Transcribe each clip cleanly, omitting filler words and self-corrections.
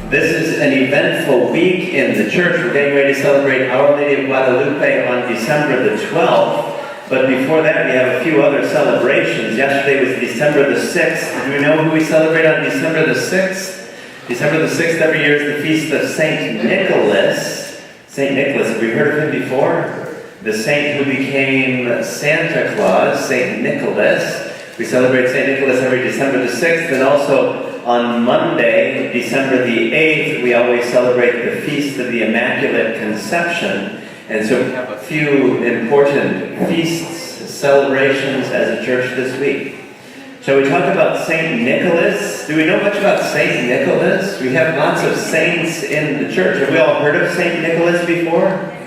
This is an eventful week in the church. We're getting ready to celebrate Our Lady of Guadalupe on December the 12th. But before that, we have a few other celebrations. Yesterday was December the 6th. Do we know who we celebrate on December the 6th? December the 6th every year is the feast of Saint Nicholas. Saint Nicholas, have we heard of him before? The saint who became Santa Claus, Saint Nicholas. We celebrate Saint Nicholas every December the 6th, and also on Monday, December the 8th, we always celebrate the Feast of the Immaculate Conception. And so we have a few important feasts, celebrations as a church this week. Shall we talk about Saint Nicholas? Do we know much about Saint Nicholas? We have lots of saints in the church. Have we all heard of Saint Nicholas before?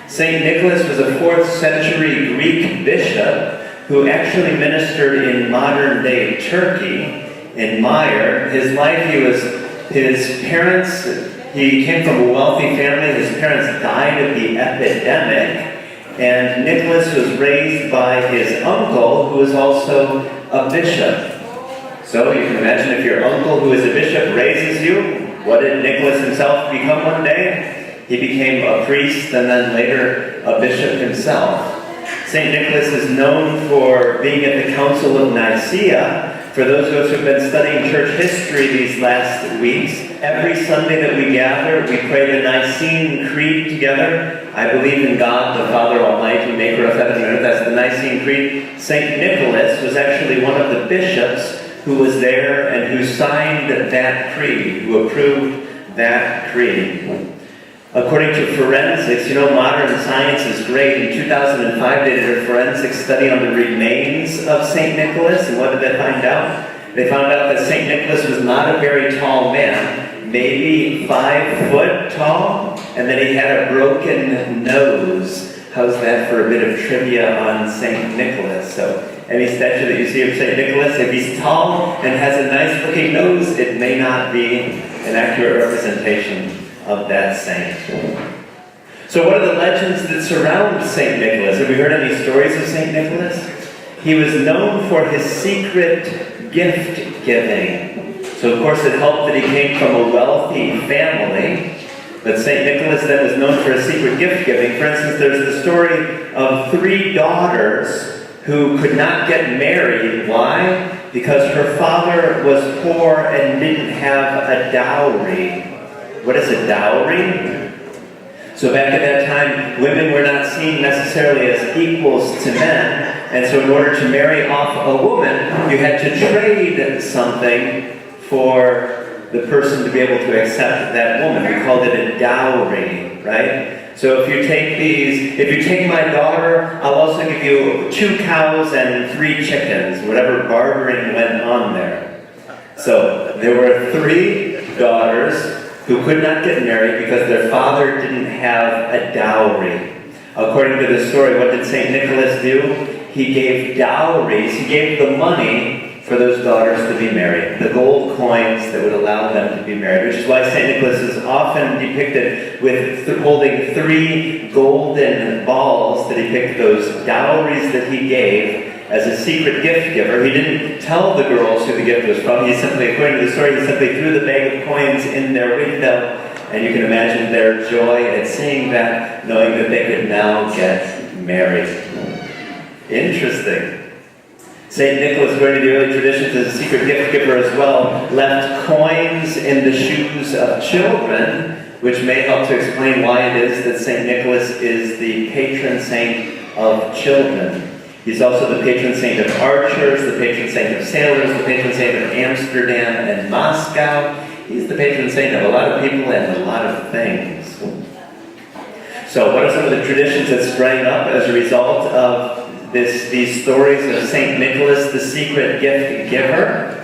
Saint Nicholas was a 4th century Greek bishop who actually ministered in modern-day Turkey. In Meyer, his life, his parents, he came from a wealthy family. His parents died of the epidemic, and Nicholas was raised by his uncle, who was also a bishop. So you can imagine if your uncle, who is a bishop, raises you, what did Nicholas himself become one day? He became a priest and then later a bishop himself. St. Nicholas is known for being at the Council of Nicaea. For those of us who have been studying church history these last weeks, every Sunday that we gather, we pray the Nicene Creed together. I believe in God, the Father Almighty, maker of heaven and earth. That's the Nicene Creed. St. Nicholas was actually one of the bishops who was there and who signed that creed, who approved that creed. According to forensics, modern science is great. In 2005, they did a forensic study on the remains of St. Nicholas, and what did they find out? They found out that St. Nicholas was not a very tall man, maybe 5 foot tall, and that he had a broken nose. How's that for a bit of trivia on St. Nicholas? So, any statue that you see of St. Nicholas, if he's tall and has a nice looking nose, it may not be an accurate representation of that saint. So what are the legends that surround St. Nicholas? Have you heard any stories of St. Nicholas? He was known for his secret gift giving. So of course it helped that he came from a wealthy family. But St. Nicholas then was known for his secret gift giving. For instance, there's the story of 3 daughters who could not get married. Why? Because her father was poor and didn't have a dowry. What is a dowry? So back at that time, women were not seen necessarily as equals to men, and so in order to marry off a woman, you had to trade something for the person to be able to accept that woman. We called it a dowry, right? So if you take my daughter, I'll also give you 2 cows and 3 chickens, whatever bartering went on there. So there were 3 daughters who could not get married because their father didn't have a dowry. According to the story, what did St. Nicholas do? He gave dowries, he gave the money for those daughters to be married, the gold coins that would allow them to be married, which is why St. Nicholas is often depicted with holding 3 golden balls to depict those dowries that he gave as a secret gift giver. He didn't tell the girls who the gift was from. He simply, according to the story, he simply threw the bag of coins in their window, and you can imagine their joy at seeing that, knowing that they could now get married. Interesting. St. Nicholas, according to the early traditions, as a secret gift giver as well, left coins in the shoes of children, which may help to explain why it is that St. Nicholas is the patron saint of children. He's also the patron saint of archers, the patron saint of sailors, the patron saint of Amsterdam and Moscow. He's the patron saint of a lot of people and a lot of things. So what are some of the traditions that sprang up as a result of these stories of St. Nicholas, the secret gift giver?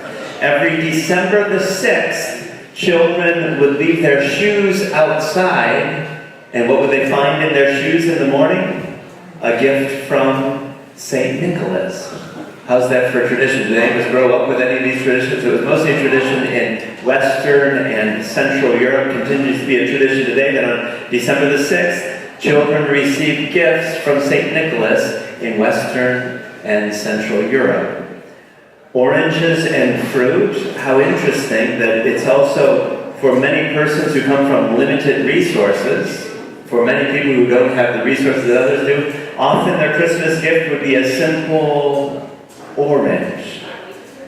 Every December the 6th, children would leave their shoes outside, and what would they find in their shoes in the morning? A gift from St. Nicholas. How's that for tradition? Did any of us grow up with any of these traditions? It was mostly a tradition in Western and Central Europe. Continues to be a tradition today that on December the 6th, children receive gifts from St. Nicholas in Western and Central Europe. Oranges and fruit, how interesting that it's also for many persons who come from limited resources, for many people who don't have the resources that others do, often their Christmas gift would be a simple orange.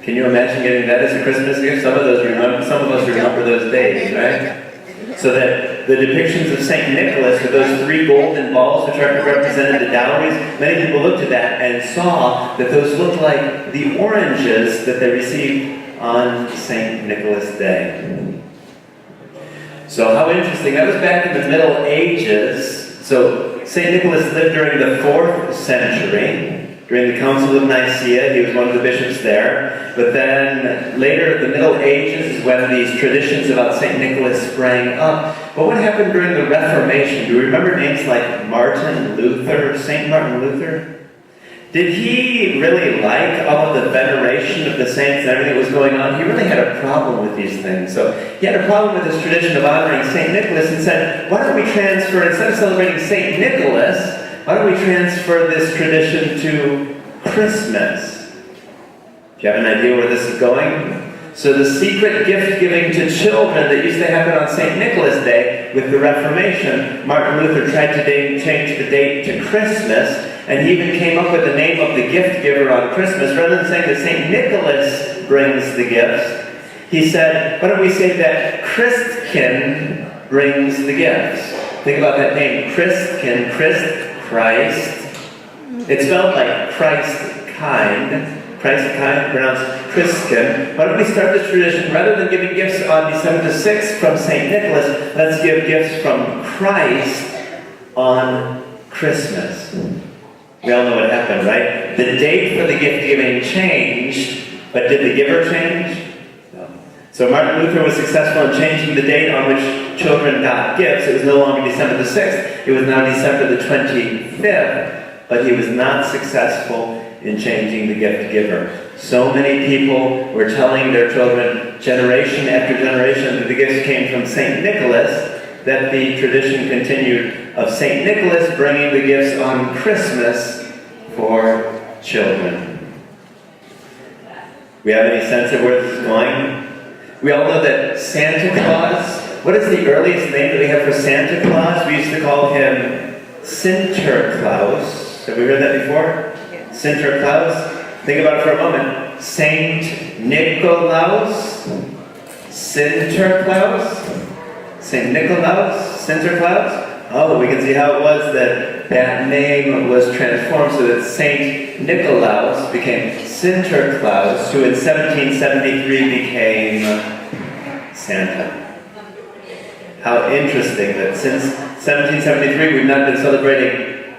Can you imagine getting that as a Christmas gift? Some of us remember those days, right? So that the depictions of St. Nicholas with those 3 golden balls which represented the dowries, many people looked at that and saw that those looked like the oranges that they received on St. Nicholas Day. So how interesting. That was back in the Middle Ages. So St. Nicholas lived during the 4th century. During the Council of Nicaea, he was one of the bishops there. But then later, the Middle Ages is when these traditions about St. Nicholas sprang up. But what happened during the Reformation? Do you remember names like Martin Luther, St. Martin Luther? Did he really like all of the veneration of the saints and everything that was going on? He really had a problem with these things. So he had a problem with this tradition of honoring St. Nicholas and said, why don't we transfer, instead of celebrating St. Nicholas, why don't we transfer this tradition to Christmas? Do you have an idea where this is going? So the secret gift giving to children that used to happen on St. Nicholas Day with the Reformation, Martin Luther tried to change the date to Christmas, and he even came up with the name of the gift giver on Christmas. Rather than saying that St. Nicholas brings the gifts, he said, why don't we say that Christkin brings the gifts? Think about that name, Christkin, Christ. It's spelled like Christ-kind, pronounced Christkin. Why don't we start this tradition, rather than giving gifts on December the 6th from St. Nicholas, let's give gifts from Christ on Christmas. We all know what happened, right? The date for the gift giving changed, but did the giver change? No. So Martin Luther was successful in changing the date on which children got gifts. It was no longer December the 6th, it was now December the 25th, but he was not successful in changing the gift giver. So many people were telling their children, generation after generation, that the gifts came from St. Nicholas, that the tradition continued of St. Nicholas bringing the gifts on Christmas for children. We have any sense of where this is going? We all know that Santa Claus, what is the earliest name that we have for Santa Claus? We used to call him Sinterklaas. Have we heard that before? Sinterklaas. Think about it for a moment. Saint Nikolaos, Sinterklaas. St. Nikolaos, Sinterklaas. Oh, we can see how it was that name was transformed so that St. Nikolaos became Sinterklaas, who in 1773 became Santa. How interesting that since 1773 we've not been celebrating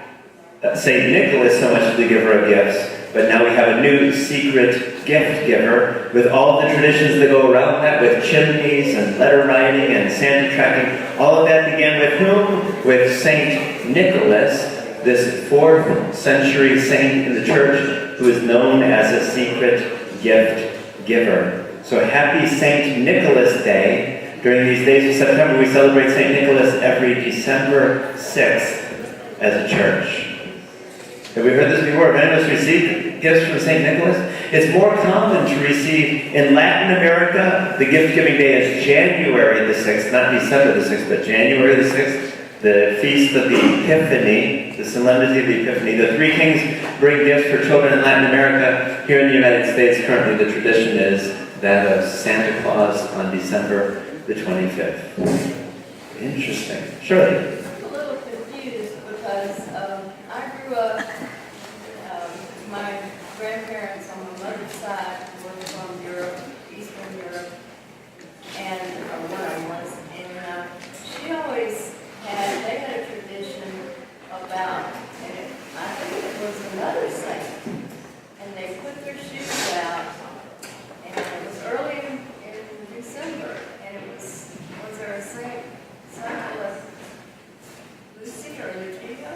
St. Nicholas so much as the giver of gifts, but now we have a new secret gift giver with all the traditions that go around that, with chimneys and letter writing and Santa tracking. All of that began with whom? With St. Nicholas, this 4th century saint in the church who is known as a secret gift giver. So happy St. Nicholas Day. During these days of September, we celebrate St. Nicholas every December 6th as a church. Have we heard this before? Have any of us received gifts from St. Nicholas? It's more common to receive in Latin America. The gift-giving day is January the 6th, not December the 6th, but January the 6th, the feast of the Epiphany, the solemnity of the Epiphany. The three kings bring gifts for children in Latin America. Here in the United States, currently the tradition is that of Santa Claus on December the 25th. Interesting. Shirley? I'm a little confused because I grew up, my grandparents on my mother's side were from Europe, Eastern Europe, and one of them was, and she always they had a tradition about, and I think it was another saint, and they put their shoes out, and it was early in December, and it was there a saint, Lucy or Lucia?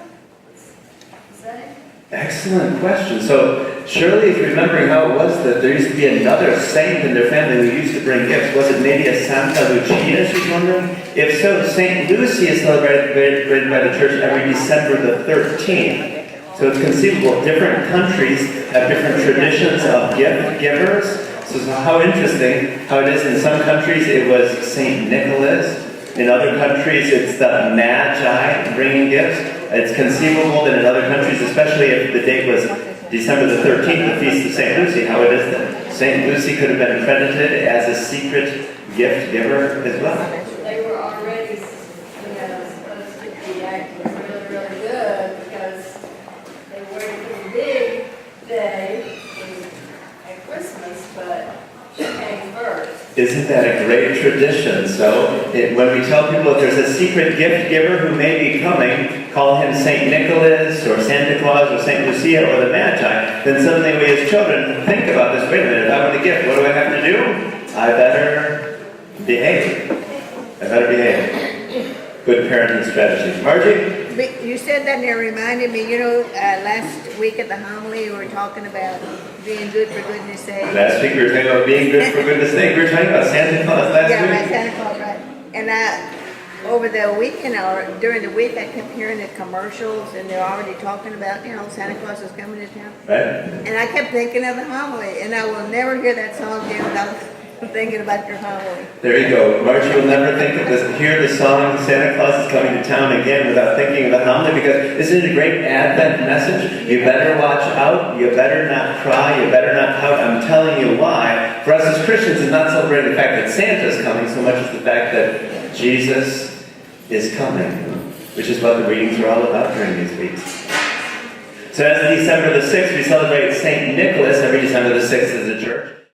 Was that it? Excellent question. So Shirley is remembering how it was that there used to be another saint in their family who used to bring gifts. Was it maybe a Santa Lucia, she's wondering? If so, St. Lucy is celebrated by the church every December the 13th. So it's conceivable different countries have different traditions of gift givers. So how interesting how it is in some countries it was Saint Nicholas. In other countries it's the Magi bringing gifts. It's conceivable that in other countries, especially if the date was December the 13th, the feast of Saint Lucy, how it is that Saint Lucy could have been credited as a secret gift giver as well. They were already, supposed to be acting really, really good because they waited for the big day at Christmas, but she came first. Isn't that a great tradition? So when we tell people if there's a secret gift giver who may be coming, call him Saint Nicholas or Santa Claus or Saint Lucia or the Magi, then suddenly we as children think about this. Wait a minute, if I want a gift, what do I have to do? I better behave. I better behave. Good parenting strategy. Margie? But you said that and it reminded me, last week at the homily, we were talking about being good for goodness sake. Last week we were talking about being good for goodness sake. We were talking about Santa Claus last Yeah, week. right, Santa Claus, right. And over the weekend, or during the week, I kept hearing the commercials, and they're already talking about, Santa Claus is coming to town. Right? And I kept thinking of the homily, and I will never hear that song again without thinking about your homily. There you go. Margie will never hear the song Santa Claus is coming to town again without thinking of the homily, because isn't it a great Advent message? You better watch out. You better not cry. You better not pout. I'm telling you why. For us as Christians, it's not celebrating the fact that Santa's coming so much as the fact that Jesus is coming, which is what the readings are all about during these weeks. So as December the 6th, we celebrate St. Nicholas every December the 6th as a church.